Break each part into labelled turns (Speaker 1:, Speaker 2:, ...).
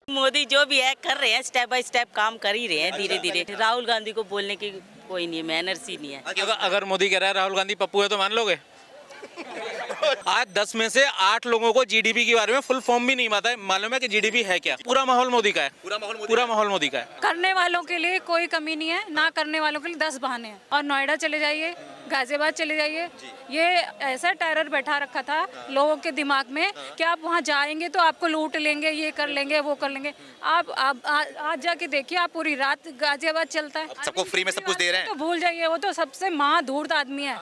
Speaker 1: मोदी जो भी है कर रहे हैं, स्टेप बाय स्टेप काम कर ही रहे हैं धीरे धीरे। राहुल गांधी को बोलने की कोई नहीं है, मैनर्स ही नहीं है।
Speaker 2: अगर मोदी कह रहा है राहुल गांधी पप्पू है तो मान लोगे? आज 10 में से 8 लोगों को जीडीपी के बारे में फुल फॉर्म भी नहीं मालूम है कि जीडीपी है क्या। पूरा माहौल मोदी का है, पूरा माहौल मोदी का है।
Speaker 3: करने वालों के लिए कोई कमी नहीं है, ना करने वालों के लिए 10 बहाने हैं। और नोएडा चले जाइए, गाजियाबाद चले जाइए, ये ऐसा टेरर बैठा रखा था लोगों के दिमाग में कि आप वहाँ जाएंगे तो आपको लूट लेंगे, ये कर लेंगे, वो कर लेंगे। आप आज जाके देखिए, आप पूरी रात गाजियाबाद चलता है,
Speaker 4: सबको फ्री में सब कुछ दे रहे हैं।
Speaker 3: तो भूल जाइए, वो तो सबसे महाधूर्त आदमी है,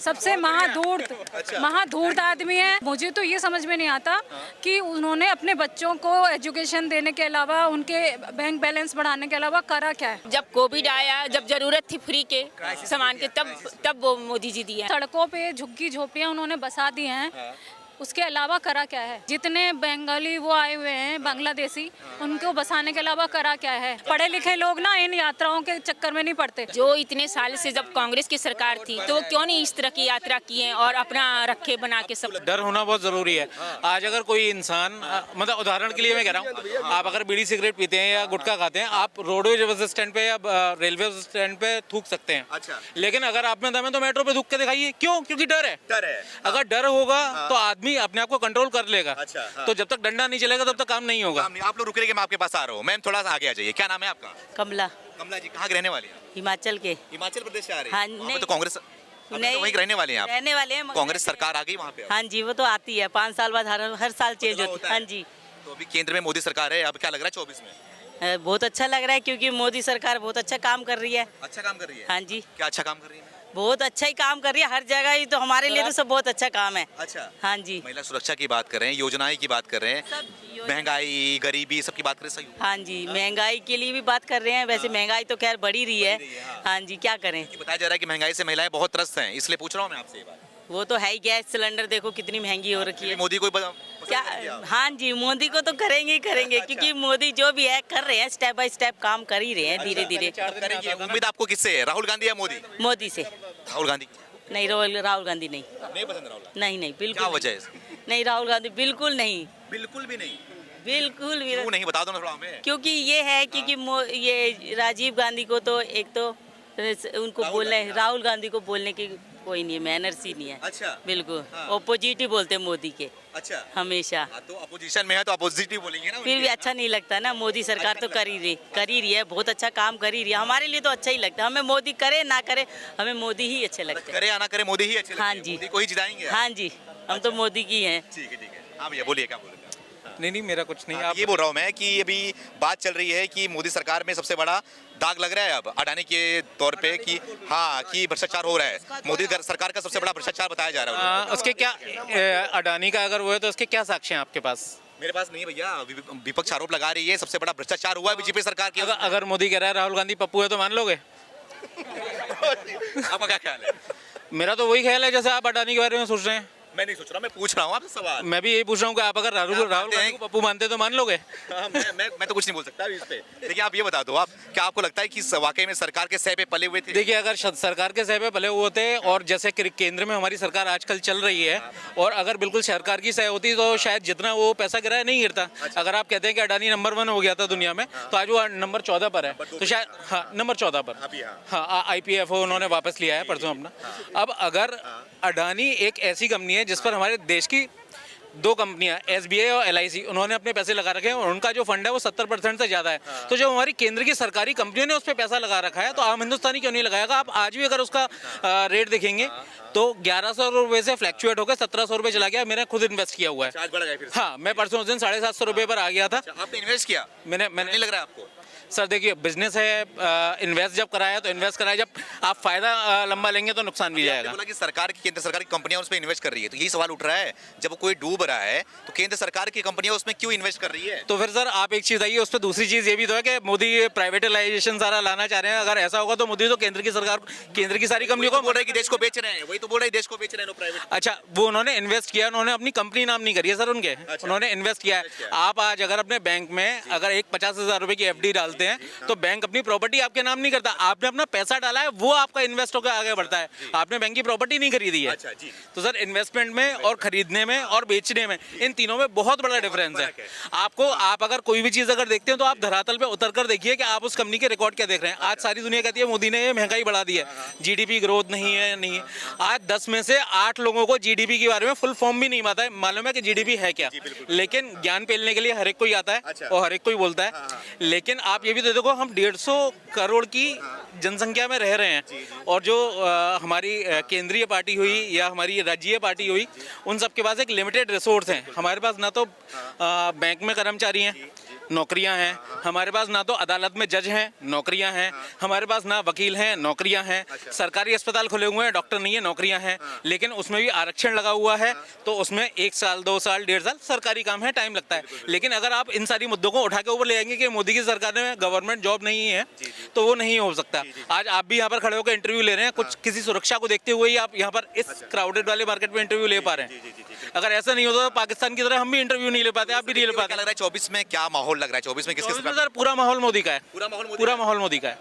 Speaker 3: सबसे महाधूर्त आदमी है। मुझे तो ये समझ में नहीं आता कि उन्होंने अपने बच्चों को एजुकेशन देने के अलावा, उनके बैंक बैलेंस बढ़ाने के अलावा करा क्या है।
Speaker 5: जब कोविड आया, जब जरूरत थी फ्री के सामान के, तब वो मोदी जी दिए।
Speaker 3: सड़कों पे झुग्गी झोपड़ियाँ उन्होंने बसा दी हैं, उसके अलावा करा क्या है। जितने बंगाली वो आए हुए हैं, बांग्लादेशी, उनको बसाने के अलावा करा क्या है। पढ़े लिखे लोग ना इन यात्राओं के चक्कर में नहीं पड़ते।
Speaker 5: जो इतने साल से जब कांग्रेस की सरकार थी तो क्यों नहीं इस तरह की यात्रा की है और अपना रखे बना के सब।
Speaker 2: डर होना बहुत जरूरी है। आज अगर कोई इंसान, मतलब उदाहरण के लिए मैं कह रहा हूँ, आप अगर बीड़ी सिगरेट पीते हैं या गुटखा खाते हैं, आप रोडवेज बस स्टैंड पे या रेलवे स्टैंड पे थूक सकते हैं।
Speaker 4: अच्छा।
Speaker 2: लेकिन अगर आप में दम है तो मेट्रो पे थूक के दिखाइए। क्यों? क्योंकि डर है। अगर डर होगा तो आदमी अपने आप को कंट्रोल कर लेगा।
Speaker 4: अच्छा, हाँ।
Speaker 2: तो जब तक डंडा नहीं चलेगा तब तक काम नहीं होगा।
Speaker 4: आप लोग रुक रहे, मैं आपके पास आ रहा हूँ। मैम थोड़ा सा आगे आ जाइए। क्या नाम है आपका?
Speaker 1: कमला।
Speaker 4: कमला जी कहाँ के रहने वाली हैं?
Speaker 1: हिमाचल के।
Speaker 4: हिमाचल प्रदेश से आ रहे हैं?
Speaker 1: हाँ,
Speaker 4: वहाँ पे
Speaker 1: नहीं।
Speaker 4: तो कांग्रेस नहीं, वहीं रहने वाले हैं आप?
Speaker 1: रहने वाले हैं।
Speaker 4: कांग्रेस सरकार आ गई वहाँ पे?
Speaker 1: हाँ जी, वो तो आती है 5 साल बाद, हर साल चेंज होती है। हाँ जी।
Speaker 4: तो अभी केंद्र में मोदी सरकार है, अब क्या लग रहा है 24 में?
Speaker 1: बहुत अच्छा लग रहा है क्योंकि मोदी सरकार बहुत अच्छा काम कर रही है।
Speaker 4: अच्छा काम कर रही है?
Speaker 1: हाँ जी,
Speaker 4: क्या अच्छा काम कर रही है?
Speaker 1: बहुत अच्छा ही काम कर रही है हर जगह ही। तो हमारे लिए तो सब बहुत अच्छा काम है।
Speaker 4: अच्छा।
Speaker 1: हाँ जी।
Speaker 4: महिला सुरक्षा की बात कर रहे हैं, योजनाएं की बात कर रहे हैं,
Speaker 1: सब योजना-
Speaker 4: महंगाई, गरीबी, सबकी बात करें, सही
Speaker 1: हाँ जी, महंगाई के लिए भी बात कर रहे हैं। वैसे महंगाई तो खैर बढ़ी रही है। हाँ जी, क्या करें।
Speaker 4: बताया जा रहा है कि महंगाई से महिलाएं बहुत त्रस्त हैं, इसलिए पूछ रहा हूँ मैं आपसे ये बात।
Speaker 1: वो तो है ही। गैस सिलेंडर देखो कितनी महंगी हो रखी है।
Speaker 4: मोदी को
Speaker 1: क्या? हाँ जी, मोदी को तो करेंगे ही करेंगे। क्योंकि मोदी जो भी है कर रहे हैं, स्टेप बाय स्टेप काम कर ही रहे हैं धीरे धीरे।
Speaker 4: करेंगे। उम्मीद आपको किससे है, राहुल गांधी या मोदी?
Speaker 1: मोदी से।
Speaker 4: राहुल गांधी
Speaker 1: नहीं, राहुल गांधी नहीं।
Speaker 4: नहीं पसंद राहुल गांधी?
Speaker 1: नहीं, बिल्कुल
Speaker 4: क्या
Speaker 1: नहीं।
Speaker 4: वजह है इसकी?
Speaker 1: नहीं, राहुल गांधी बिल्कुल नहीं।
Speaker 4: बिल्कुल भी नहीं?
Speaker 1: बिल्कुल भी
Speaker 4: क्यों नहीं, बता दो ना थोड़ा हमें।
Speaker 1: क्योंकि ये है क्योंकि ये राजीव गांधी को तो एक तो उनको बोलने, राहुल गांधी को बोलने की कोई नहीं है, मैनर्स ही नहीं है।
Speaker 4: अच्छा।
Speaker 1: बिल्कुल
Speaker 4: हाँ।
Speaker 1: ऑपोजिट ही बोलते हैं मोदी के।
Speaker 4: अच्छा।
Speaker 1: हमेशा।
Speaker 4: तो अपोजिशन में है तो अपोजिट ही बोलेंगे ना।
Speaker 1: फिर भी अच्छा नहीं लगता ना। मोदी सरकार तो कर ही रही है, बहुत अच्छा काम कर ही रही है। हमारे लिए तो अच्छा ही लगता है। हमें मोदी करे ना करे, हमें मोदी ही अच्छे लगते हैं।
Speaker 4: करे या ना करे, मोदी ही अच्छे लगते हैं।
Speaker 1: हाँ जी।
Speaker 4: मोदी को ही जिताएंगे।
Speaker 1: हाँ जी, हम तो मोदी की हैं।
Speaker 4: ठीक है, ठीक है। हाँ भैया बोलिए, क्या बोल रहे थे?
Speaker 2: नहीं, मेरा कुछ नहीं।
Speaker 4: आप ये बोल रहा हूँ मैं कि अभी बात चल रही है कि मोदी सरकार में सबसे बड़ा दाग लग रहा है अब अडानी के तौर पे कि हाँ कि भ्रष्टाचार हो रहा है। मोदी सरकार का सबसे बड़ा भ्रष्टाचार बताया जा रहा है।
Speaker 2: उसके क्या, अडानी का अगर वो है तो उसके क्या साक्ष्य हैं आपके पास?
Speaker 4: मेरे पास नहीं भैया, विपक्ष आरोप लगा रही है सबसे बड़ा भ्रष्टाचार हुआ है बीजेपी सरकार की।
Speaker 2: अगर मोदी कह रहा है राहुल गांधी पप्पू है तो मान लोगे?
Speaker 4: आपका क्या ख्याल है?
Speaker 2: मेरा तो वही ख्याल है जैसे आप अडानी के बारे में सोच रहे हैं।
Speaker 4: मैं नहीं सोच रहा, मैं पूछ रहा हूँ आपसे सवाल।
Speaker 2: मैं भी यही पूछ रहा हूँ कि आप अगर राहुल गांधी को पप्पू मानते तो मान लोगे?
Speaker 4: हाँ, मैं तो कुछ नहीं बोल सकता अभी इस पे। देखिए आप ये बता दो, आप क्या आपको लगता है कि वाकई में सरकार के सह पे पले हुए थे?
Speaker 2: देखिए, अगर सरकार के सह पे पले हुए होते और जैसे केंद्र में हमारी सरकार आजकल चल रही है, और अगर बिल्कुल सरकार की सह होती तो शायद जितना वो पैसा गिरा है नहीं गिरता। अगर आप कहते हैं कि अडानी नंबर 1 हो गया था दुनिया में, तो आज वो नंबर 14 पर है। तो शायद हाँ, नंबर 14 पर। हाँ, IPFO उन्होंने वापस लिया है परसों अपना। अब अगर अडानी एक ऐसी कंपनी है जिस पर हमारे देश की 2 कंपनियां SBI और LIC उन्होंने अपने पैसे लगा रखे हैं और उनका जो फंड है वो 70% से ज़्यादा है। तो जो हमारी केंद्र की सरकारी कंपनियों ने उस पर पैसा लगा रखा है, तो आम हिंदुस्तानी क्यों नहीं लगाएगा? आप आज भी अगर उसका रेट देखेंगे तो 1100 रुपये से फ्लैक्चुएट होकर 1700 रुपये चला गया। मैंने खुद इन्वेस्ट किया हुआ है। हाँ, मैं परसों उस दिन 750 रुपये पर आ गया था।
Speaker 4: आपने इन्वेस्ट किया?
Speaker 2: मैंने
Speaker 4: नहीं लग रहा है आपको?
Speaker 2: सर देखिए, बिजनेस है, इन्वेस्ट जब कराया तो इन्वेस्ट कराया, जब आप फायदा लंबा लेंगे तो नुकसान भी जाएगा।
Speaker 4: बोला कि सरकार की, केंद्र सरकार की कंपनियां उस पर इन्वेस्ट कर रही है, तो यही सवाल उठ रहा है, जब कोई डूब रहा है तो केंद्र सरकार की कंपनियां उसमें क्यों इन्वेस्ट कर रही है?
Speaker 2: तो फिर सर आप एक चीज आइए उस पर, दूसरी चीज ये भी तो है कि मोदी प्राइवेटाइजेशन सारा लाना चाह रहे हैं। अगर ऐसा होगा तो मोदी तो केंद्र की सरकार, केंद्र की सारी कंपनियों को
Speaker 4: बोल रहे हैं कि देश को बेच रहे हैं। वही तो बोल रहे हैं, देश को बेच रहे हैं प्राइवेट।
Speaker 2: अच्छा, वो उन्होंने इन्वेस्ट किया, उन्होंने अपनी कंपनी नाम नहीं करी है सर उनके। उन्होंने इन्वेस्ट किया है। आप आज अगर अपने बैंक में अगर एक 50,000 रुपए की FD डालते करते हैं तो बैंक अपनी प्रॉपर्टी आपके नाम नहीं करता, आपने अपना पैसा डाला है वो आपका इन्वेस्ट होकर आगे बढ़ता है, आपने बैंक की प्रॉपर्टी नहीं खरीदी है। तो सर इन्वेस्टमेंट में और खरीदने में और बेचने में इन तीनों में बहुत बड़ा डिफरेंस है। आप अगर कोई भी चीज अगर देखते हैं तो आप धरातल पे उतर कर देखिए कि आप उस कंपनी के रिकॉर्ड क्या देख रहे हैं। आज सारी दुनिया कहती है मोदी ने ये महंगाई बढ़ा दी है, जीडीपी ग्रोथ नहीं है। आज 10 में से 8 लोगों को जीडीपी के बारे में फुल फॉर्म भी नहीं मालूम है कि जीडीपी है क्या, लेकिन ज्ञान पेलने के लिए हर एक कोई आता है और हर एक कोई बोलता है। लेकिन आप ये भी तो देखो, हम 150 करोड़ की जनसंख्या में रह रहे हैं और जो हमारी केंद्रीय पार्टी हुई या हमारी राज्य पार्टी हुई, उन सब के पास एक लिमिटेड रिसोर्स हैं। हमारे पास ना तो बैंक में कर्मचारी हैं, नौकरियां हैं, हमारे पास ना तो अदालत में जज हैं, नौकरियां हैं, हमारे पास ना वकील हैं, नौकरियां हैं, सरकारी अस्पताल खुले हुए हैं, डॉक्टर नहीं है, नौकरियां हैं, लेकिन उसमें भी आरक्षण लगा हुआ है। तो उसमें 1 साल 2 साल 1.5 साल सरकारी काम है, टाइम लगता है। लेकिन अगर आप इन सारी मुद्दों को उठा के ऊपर ले आएंगे कि मोदी की सरकार में गवर्नमेंट जॉब नहीं है, तो वो नहीं हो सकता। आज आप भी यहाँ पर खड़े होकर इंटरव्यू ले रहे हैं, कुछ किसी सुरक्षा को देखते हुए ही आप यहाँ पर इस क्राउडेड वाले मार्केट में इंटरव्यू ले पा रहे हैं। अगर ऐसा नहीं होता तो पाकिस्तान की तरह हम भी इंटरव्यू नहीं ले पाते, आप भी नहीं ले पाते।
Speaker 4: क्या लग रहा है 24 में क्या माहौल लग रहा है? 24 में किसके
Speaker 2: सर पूरा माहौल मोदी का है, पूरा माहौल मोदी का है,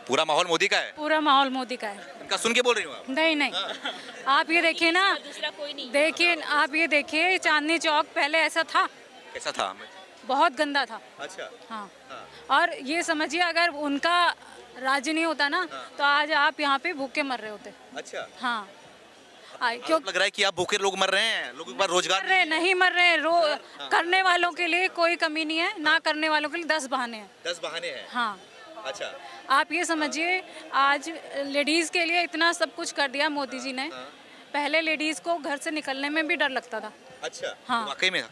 Speaker 4: पूरा माहौल मोदी का है?
Speaker 3: पूरा माहौल मोदी का है।
Speaker 4: इनका सुन के बोल रही हूँ आप?
Speaker 3: नहीं आप ये देखिए ना,
Speaker 5: दूसरा कोई नहीं।
Speaker 3: देखिए आप ये देखिए, चांदनी चौक पहले ऐसा था?
Speaker 4: कैसा था?
Speaker 3: बहुत गंदा था।
Speaker 4: अच्छा।
Speaker 3: हाँ, और ये समझिए अगर उनका राज्य नहीं होता ना तो आज आप यहाँ पे भूखे मर रहे होते।
Speaker 4: अच्छा।
Speaker 3: हाँ,
Speaker 4: क्यों लग रहा है कि आप भूखे लोग मर रहे हैं, लोगों के पास रोजगार
Speaker 3: मर रहे नहीं, मर रहे करने वालों के लिए कोई कमी नहीं है, ना करने वालों के लिए 10 बहाने हैं।
Speaker 4: 10 बहाने हैं।
Speaker 3: हाँ,
Speaker 4: अच्छा।
Speaker 3: आप ये समझिए आज लेडीज के लिए इतना सब कुछ कर दिया मोदी जी ने। पहले लेडीज को घर से निकलने में भी डर लगता था।
Speaker 4: अच्छा।
Speaker 3: हाँ,
Speaker 4: वाकई में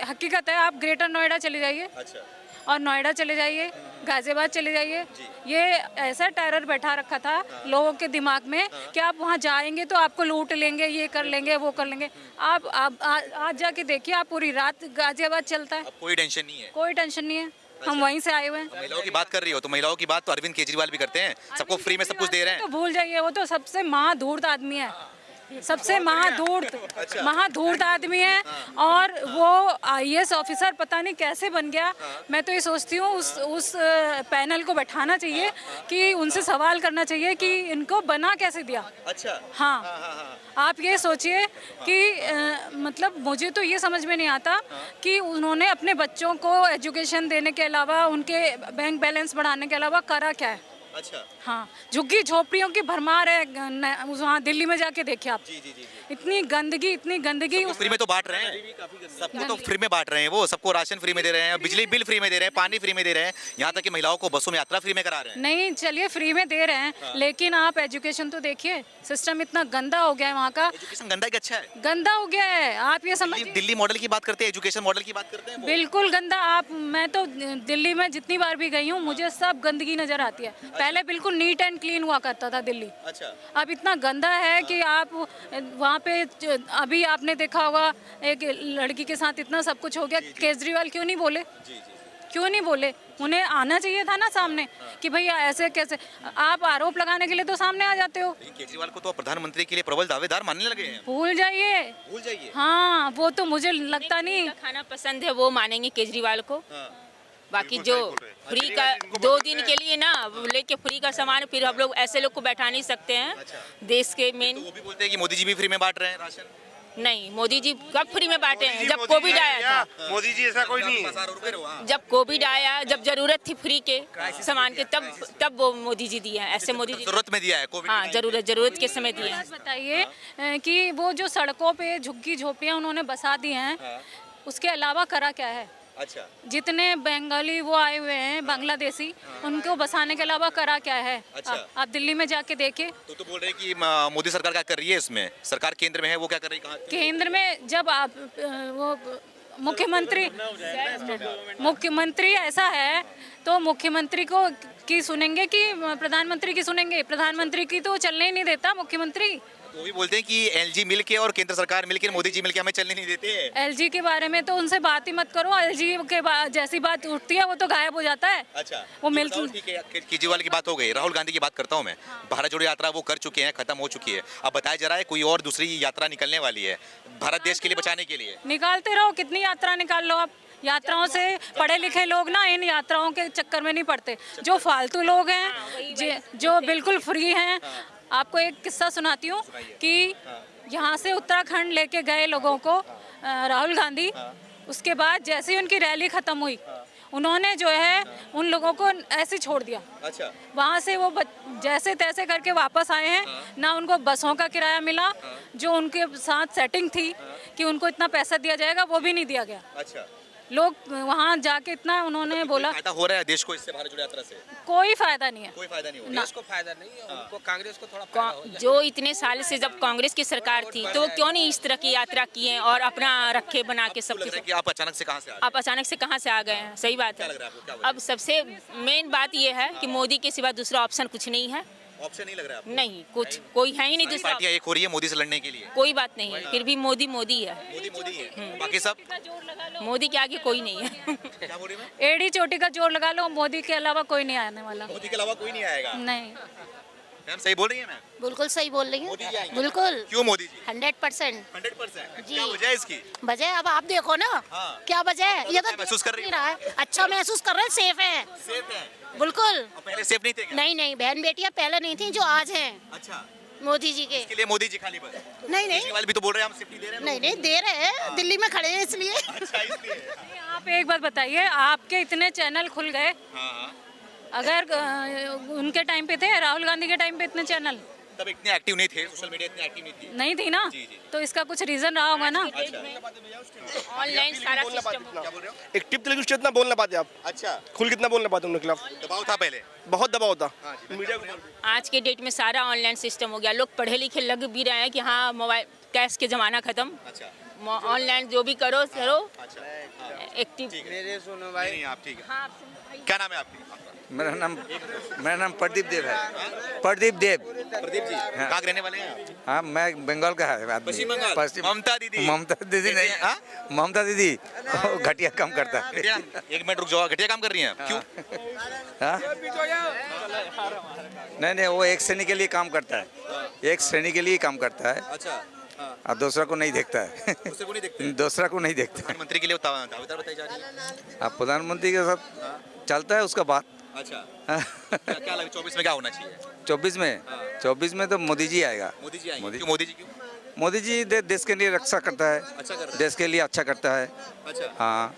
Speaker 3: हकीकत है। आप ग्रेटर नोएडा चले जाइए,
Speaker 4: अच्छा,
Speaker 3: और नोएडा चले जाइए, गाजियाबाद चले जाइए, ये ऐसा टेरर बैठा रखा था लोगों के दिमाग में कि आप वहाँ जाएंगे तो आपको लूट लेंगे, ये कर लेंगे, वो कर लेंगे। आप आज जाके देखिए, आप पूरी रात गाजियाबाद चलता है,
Speaker 4: अब कोई टेंशन नहीं है।
Speaker 3: कोई टेंशन नहीं है। हम वहीं से आए हुए हैं।
Speaker 4: महिलाओं की बात कर रही हो तो महिलाओं की बात तो अरविंद केजरीवाल भी करते हैं, सबको फ्री में सब कुछ दे रहे हैं।
Speaker 3: तो भूल जाइए, वो तो सबसे महाधूर्त आदमी है, सबसे महाधूर्त आदमी है। और वो IAS ऑफिसर पता नहीं कैसे बन गया। मैं तो ये सोचती हूँ उस पैनल को बैठाना चाहिए कि उनसे सवाल करना चाहिए कि इनको बना कैसे दिया।
Speaker 4: अच्छा।
Speaker 3: हाँ, आप ये सोचिए कि मतलब मुझे तो ये समझ में नहीं आता कि उन्होंने अपने बच्चों को एजुकेशन देने के अलावा, उनके बैंक बैलेंस बढ़ाने के अलावा करा क्या है।
Speaker 4: अच्छा।
Speaker 3: हाँ, झुग्गी झोपड़ियों की भरमार है वहाँ दिल्ली में जाके देखिए आप।
Speaker 4: जी।
Speaker 3: इतनी गंदगी
Speaker 4: फ्री में तो बांट रहे हैं, सबको तो फ्री में बांट रहे हैं, वो सबको राशन फ्री में दे रहे हैं, बिजली बिल फ्री में दे रहे हैं, पानी फ्री में दे रहे हैं, यहाँ तक कि महिलाओं को बसों में यात्रा फ्री में करा रहे हैं।
Speaker 3: नहीं, चलिए फ्री में दे रहे हैं, लेकिन आप एजुकेशन तो देखिए, सिस्टम इतना गंदा हो गया है वहाँ का।
Speaker 4: एजुकेशन गंदा है कि अच्छा है?
Speaker 3: गंदा हो गया है। आप ये समझिए,
Speaker 4: दिल्ली मॉडल की बात करते हैं, एजुकेशन मॉडल की बात करते हैं,
Speaker 3: बिल्कुल गंदा। मैं तो दिल्ली में जितनी बार भी गई हूँ, मुझे सब गंदगी नजर आती है। पहले बिल्कुल नीट एंड क्लीन हुआ करता था दिल्ली।
Speaker 4: अच्छा।
Speaker 3: अब इतना गंदा है कि आप वहाँ पे, अभी आपने देखा होगा एक लड़की के साथ इतना सब कुछ हो गया। केजरीवाल क्यों नहीं बोले? क्यों नहीं बोले? उन्हें आना चाहिए था ना सामने कि भैया ऐसे कैसे। आप आरोप लगाने के लिए तो सामने आ जाते हो।
Speaker 4: केजरीवाल को तो प्रधानमंत्री के लिए प्रबल दावेदार मानने लगे हैं।
Speaker 3: भूल जाइए। हाँ, वो तो मुझे लगता नहीं।
Speaker 5: खाना पसंद है वो मानेंगे केजरीवाल को। बाकी जो फ्री का 2 दिन के लिए ना लेके फ्री का सामान, फिर हम लोग ऐसे लोग को बैठा नहीं सकते हैं। देश के मेन
Speaker 4: तो वो भी बोलते हैं कि मोदी जी भी फ्री में बांट रहे हैं राशन।
Speaker 5: नहीं, मोदी जी कब फ्री में बांटे हैं? जब कोविड आया था।
Speaker 6: मोदी जी ऐसा कोई नहीं है।
Speaker 5: जब कोविड आया, जब जरूरत थी फ्री के सामान के, तब वो मोदी जी दिए हैं। ऐसे मोदी जी
Speaker 4: जरूरत में दिया है कोविड।
Speaker 5: हाँ, जरूरत के समय दिए हैं।
Speaker 3: बताइए कि वो जो सड़कों पे झुग्गी झोपड़ियाँ उन्होंने बसा दी हैं, उसके अलावा करा क्या है?
Speaker 4: अच्छा।
Speaker 3: जितने बंगाली वो आए हुए हैं, बांग्लादेशी, उनको बसाने के अलावा करा क्या है?
Speaker 4: अच्छा।
Speaker 3: आप दिल्ली में जाके देखिए।
Speaker 4: तो बोल रहे हैं कि मोदी सरकार क्या कर रही है इसमें? सरकार केंद्र में है, वो क्या कर रही है?
Speaker 3: केंद्र में जब आप वो मुख्यमंत्री ऐसा है तो मुख्यमंत्री को की सुनेंगे कि प्रधानमंत्री की सुनेंगे? प्रधानमंत्री की तो चलने ही नहीं देता मुख्यमंत्री।
Speaker 4: तो भी बोलते हैं कि LG मिलके और केंद्र सरकार मिलके, मोदी जी मिलके हमें चलने नहीं देते हैं।
Speaker 3: LG के बारे में तो उनसे बात ही मत करो। LG के जैसी बात उठती है वो तो गायब हो जाता है।
Speaker 4: अच्छा।
Speaker 3: वो मिल
Speaker 4: केजरीवाल की बात हो गई, राहुल गांधी की बात करता हूँ मैं। भारत जोड़ो यात्रा वो कर चुके हैं, खत्म हो चुकी है। अब बताया जा रहा है कोई और दूसरी यात्रा निकलने वाली है भारत देश के लिए बचाने के लिए।
Speaker 3: निकालते रहो, कितनी यात्रा निकाल लो आप। यात्राओं से पढ़े लिखे लोग ना इन यात्राओं के चक्कर में नहीं पड़ते। जो फालतू लोग हैं, जो बिल्कुल फ्री हैं। आपको एक किस्सा सुनाती हूँ कि यहाँ से उत्तराखंड लेके गए लोगों को राहुल गांधी, उसके बाद जैसे ही उनकी रैली खत्म हुई, उन्होंने जो है उन लोगों को ऐसे ही छोड़ दिया।
Speaker 4: अच्छा।
Speaker 3: वहाँ से वो जैसे तैसे करके वापस आए हैं। ना उनको बसों का किराया मिला, जो उनके साथ सेटिंग थी कि उनको इतना पैसा दिया जाएगा, वो भी नहीं दिया गया।
Speaker 4: अच्छा।
Speaker 3: लोग वहाँ जाके इतना उन्होंने बोला,
Speaker 4: फायदा हो रहा है देश को इससे भारत जोड़ो यात्रा से?
Speaker 3: कोई फायदा नहीं है।
Speaker 4: कोई फायदा नहीं हो
Speaker 3: ना।
Speaker 7: को फायदा नहीं है, उनको कांग्रेस को थोड़ा फायदा हो जाए।
Speaker 5: जो इतने साल से जब कांग्रेस की सरकार थी तो वो क्यों नहीं इस तरह की यात्रा किए और अपना रखे बना के सब
Speaker 4: लग रहा है कि आप अचानक से कहाँ से आ
Speaker 5: आप अचानक से कहाँ से आ गए हैं? सही बात है।
Speaker 4: क्या लग रहा है आपको? क्या वजह?
Speaker 5: अब सबसे मेन बात ये है कि मोदी के सिवा दूसरा ऑप्शन कुछ नहीं है।
Speaker 4: ऑप्शन नहीं लग रहा है आपको?
Speaker 5: नहीं, कुछ कोई है ही नहीं
Speaker 4: सारी
Speaker 5: दूसरा।
Speaker 4: पार्टियां एक हो रही है मोदी से लड़ने के लिए।
Speaker 5: कोई बात नहीं है, फिर भी मोदी मोदी है।
Speaker 4: मोदी मोदी है, बाकी सब
Speaker 5: मोदी के आगे कोई नहीं है।
Speaker 4: क्या बोल रही है मैं?
Speaker 3: एड़ी चोटी का जोर लगा लो, मोदी के अलावा कोई नहीं आने वाला।
Speaker 4: मोदी के अलावा कोई नहीं आएगा।
Speaker 3: नहीं,
Speaker 4: मैम सही बोल रही है मैम?
Speaker 8: बिल्कुल सही बोल रही
Speaker 4: मोदी जी
Speaker 8: है,
Speaker 4: आएंगे।
Speaker 8: बिल्कुल
Speaker 4: क्यों मोदी जी?
Speaker 8: 100%।
Speaker 4: 100%।
Speaker 8: जी।
Speaker 4: क्या वजह है इसकी?
Speaker 8: वजह अब आप देखो ना,
Speaker 4: हाँ।
Speaker 8: क्या वजह है? ये तो
Speaker 4: क्या महसूस कर रही
Speaker 8: नहीं रहा है। अच्छा महसूस कर रहे हैं, सेफ है,
Speaker 4: सेफ है।
Speaker 8: बिल्कुल।
Speaker 4: और पहले सेफ नहीं थे क्या?
Speaker 8: नहीं नहीं, बहन बेटियां पहले नहीं थी जो आज हैं
Speaker 4: अच्छा।
Speaker 8: मोदी जी के।
Speaker 4: इसके लिए मोदी जी खाली बस?
Speaker 8: नहीं नहीं
Speaker 4: केजरीवाल भी तो बोल रहे हैं हम सेफ्टी दे रहे हैं।
Speaker 8: नहीं नहीं, दे रहे हैं, दिल्ली में खड़े हैं इसलिए।
Speaker 4: अच्छा इसलिए।
Speaker 3: आप एक बात बताइए, आपके इतने चैनल खुल गए,
Speaker 4: हाँ।
Speaker 3: अगर उनके टाइम पे थे, राहुल गांधी के टाइम पे इतने चैनल
Speaker 4: तब इतने एक्टिव नहीं थे, सोशल मीडिया इतने एक्टिव नहीं थी।
Speaker 3: नहीं थी ना,
Speaker 4: जी, जी।
Speaker 3: तो इसका कुछ रीजन रहा होगा ना।
Speaker 5: ऑनलाइन सारा सिस्टम
Speaker 4: क्या बोल रहे हो?
Speaker 6: एक टिप तेलुगु स्टेट ना बोल ना पाते आप,
Speaker 4: अच्छा।
Speaker 6: खुल कितना बोल ना पाते उनके खिलाफ,
Speaker 4: दबाव था पहले।
Speaker 6: बहुत दबाव था
Speaker 4: हाँ जी।
Speaker 6: मीडिया के ऊपर।
Speaker 5: आज के डेट में सारा ऑनलाइन सिस्टम हो गया। लोग पढ़े लिखे लग भी रहे हैं कि हाँ मोबाइल कैश के ज़माना ख़त्म,
Speaker 4: अच्छा।
Speaker 5: ऑनलाइन जो भी करो करो
Speaker 4: अच्छा।
Speaker 5: एक्टिव।
Speaker 6: मेरे सुनो
Speaker 4: नहीं आप ठीक है।
Speaker 5: हाँ आप सुनो भाई।
Speaker 4: क्या नाम है आपकी?
Speaker 9: मेरा नाम प्रदीप देव है। प्रदीप देव।
Speaker 4: प्रदीप जी। कहाँ के रहने वाले हैं आप?
Speaker 9: हाँ, मैं बंगाल का है आदमी।
Speaker 4: पश्चिम बंगाल?
Speaker 9: पश्चिम।
Speaker 4: ममता दीदी?
Speaker 9: ममता दीदी नहीं,
Speaker 4: हाँ?
Speaker 9: ममता दीदी वो घटिया काम करता है।
Speaker 4: घटिया? एक मिनट रुक जाओ, घटिया काम कर रही हैं? क्यों?
Speaker 9: हाँ? नहीं, वो एक श्रेणी के लिए काम करता है, एक श्रेणी के लिए काम करता है
Speaker 4: अच्छा।
Speaker 9: और दूसरा को नहीं देखता है।
Speaker 4: दूसरे को नहीं देखते?
Speaker 9: दूसरा को नहीं देखता है।
Speaker 4: प्रधानमंत्री के लिए दावेदार बताई जा रही है।
Speaker 9: अब प्रधानमंत्री के साथ चलता है उसका बात।
Speaker 4: अच्छा। क्या लगे 24 में क्या होना चाहिए?
Speaker 9: 24 में तो मोदी जी आएगा।
Speaker 4: मोदी जी आएंगे?
Speaker 9: मोदी
Speaker 4: क्यों मोदी जी क्यों?
Speaker 9: मोदी जी देश के लिए रक्षा करता है,
Speaker 4: अच्छा कर रहा है।
Speaker 9: देश के लिए अच्छा करता है।
Speaker 4: अच्छा।
Speaker 9: हाँ,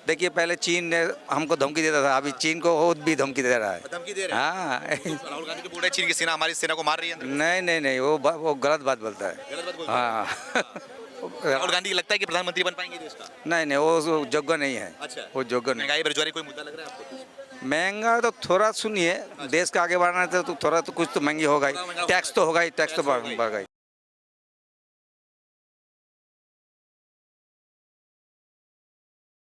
Speaker 9: देखिए पहले चीन ने हमको धमकी देता था, अभी चीन को खुद भी धमकी दे रहा है।
Speaker 4: धमकी दे रहे हैं?
Speaker 9: हाँ।
Speaker 4: राहुल गांधी को बोल रहे हैं चीन की सेना हमारी सेना को मार रही है।
Speaker 9: नहीं, वो गलत बात बोलता है।
Speaker 4: गलत बात बोल रहे हैं।
Speaker 9: हाँ।
Speaker 4: राहुल गांधी लगता है कि प्रधानमंत्री बन पाएंगे देश का?
Speaker 9: नहीं, वो योग्य नहीं है।
Speaker 4: अच्छा।
Speaker 9: वो योग्य नहीं।
Speaker 4: महंगाई बेरोजगारी कोई मुद्दा लग रहा है आपको?
Speaker 9: महंगा तो थोड़ा सुनिए, देश का आगे बढ़ना है तो थोड़ा तो कुछ तो महंगी होगा ही, टैक्स तो होगा ही, टैक्स तो बढ़ गई।